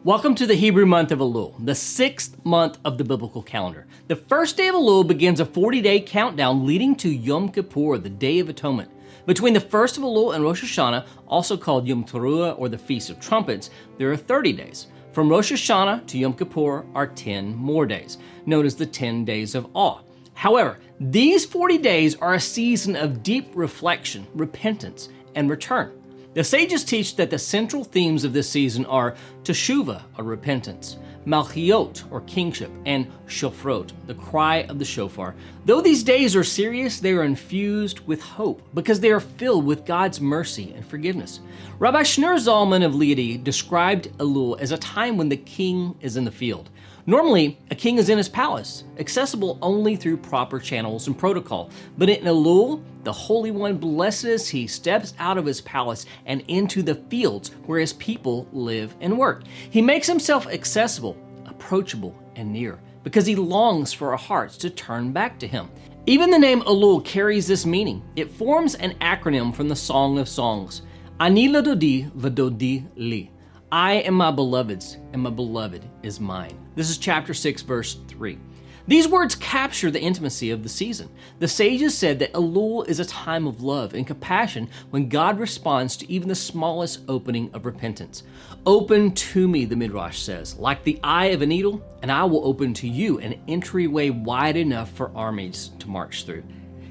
Welcome to the Hebrew month of Elul, the 6th month of the biblical calendar. The first day of Elul begins a 40-day countdown leading to Yom Kippur, the Day of Atonement. Between the first of Elul and Rosh Hashanah, also called Yom Teruah or the Feast of Trumpets, there are 30 days. From Rosh Hashanah to Yom Kippur are 10 more days, known as the 10 days of awe. However, these 40 days are a season of deep reflection, repentance, and return. The sages teach that the central themes of this season are Teshuvah, or repentance, malchiyot, or kingship, and shofrot, the cry of the shofar. Though these days are serious, they are infused with hope because they are filled with God's mercy and forgiveness. Rabbi Shneur Zalman of Liadi described Elul as a time when the king is in the field. Normally, a king is in his palace, accessible only through proper channels and protocol. But in Elul, the Holy One, blessed is he, steps out of his palace and into the fields where his people live and work. He makes himself accessible, approachable, and near because he longs for our hearts to turn back to him. Even the name Elul carries this meaning. It forms an acronym from the Song of Songs. Ani ladodi v'dodi li. I am my beloved's, and my beloved is mine. This is chapter 6, verse 3. These words capture the intimacy of the season. The sages said that Elul is a time of love and compassion when God responds to even the smallest opening of repentance. Open to me, the Midrash says, like the eye of a needle, and I will open to you an entryway wide enough for armies to march through.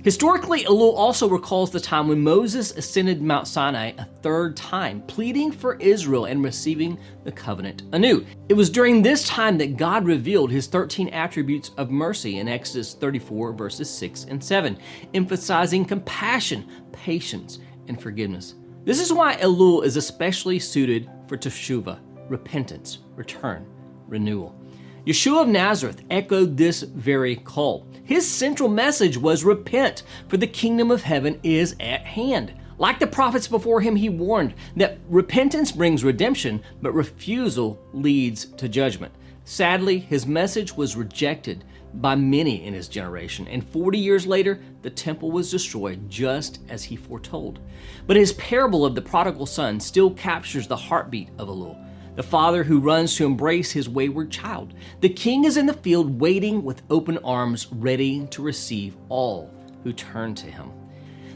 Historically, Elul also recalls the time when Moses ascended Mount Sinai a third time, pleading for Israel and receiving the covenant anew. It was during this time that God revealed his 13 attributes of mercy in Exodus 34, verses 6 and 7, emphasizing compassion, patience, and forgiveness. This is why Elul is especially suited for Teshuvah, repentance, return, renewal. Yeshua of Nazareth echoed this very call. His central message was repent, for the kingdom of heaven is at hand. Like the prophets before him, he warned that repentance brings redemption, but refusal leads to judgment. Sadly, his message was rejected by many in his generation, and 40 years later, the temple was destroyed just as he foretold. But his parable of the prodigal son still captures the heartbeat of Elul. The father who runs to embrace his wayward child. The king is in the field waiting with open arms, ready to receive all who turn to him.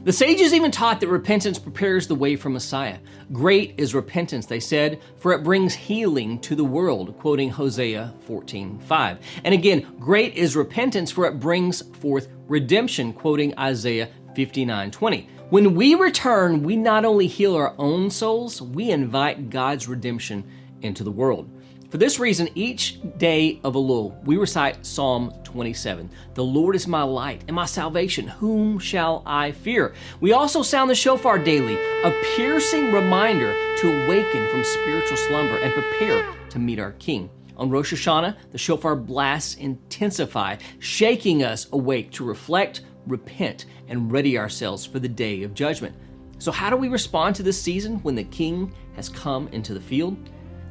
The sages even taught that repentance prepares the way for Messiah. Great is repentance, they said, for it brings healing to the world, quoting Hosea 14:5. And again, great is repentance, for it brings forth redemption, quoting Isaiah 59:20. When we return, we not only heal our own souls, we invite God's redemption into the world. For this reason, each day of Elul, we recite Psalm 27. The Lord is my light and my salvation. Whom shall I fear? We also sound the shofar daily, a piercing reminder to awaken from spiritual slumber and prepare to meet our King. On Rosh Hashanah, the shofar blasts intensify, shaking us awake to reflect, repent, and ready ourselves for the day of judgment. So how do we respond to this season when the King has come into the field?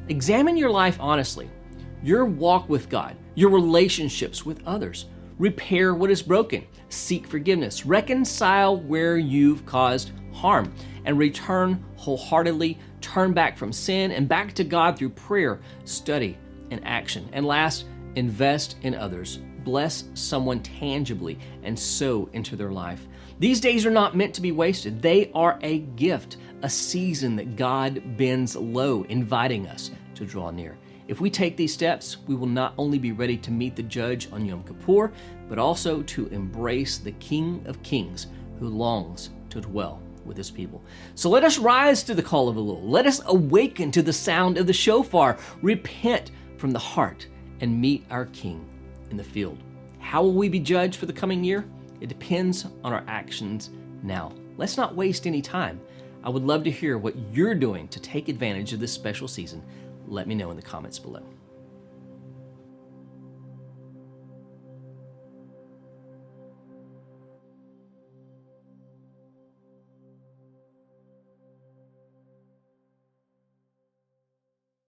Examine your life honestly, your walk with God, your relationships with others. Repair what is broken, seek forgiveness, reconcile where you've caused harm, and return wholeheartedly, turn back from sin and back to God through prayer, study, and action. And last, invest in others. Bless someone tangibly and sow into their life. These days are not meant to be wasted. They are a gift, a season that God bends low, inviting us to draw near. If we take these steps, we will not only be ready to meet the judge on Yom Kippur, but also to embrace the King of Kings who longs to dwell with his people. So let us rise to the call of Elul. Let us awaken to the sound of the shofar, repent from the heart, and meet our King in the field. How will we be judged for the coming year? It depends on our actions now. Let's not waste any time. I would love to hear what you're doing to take advantage of this special season. Let me know in the comments below.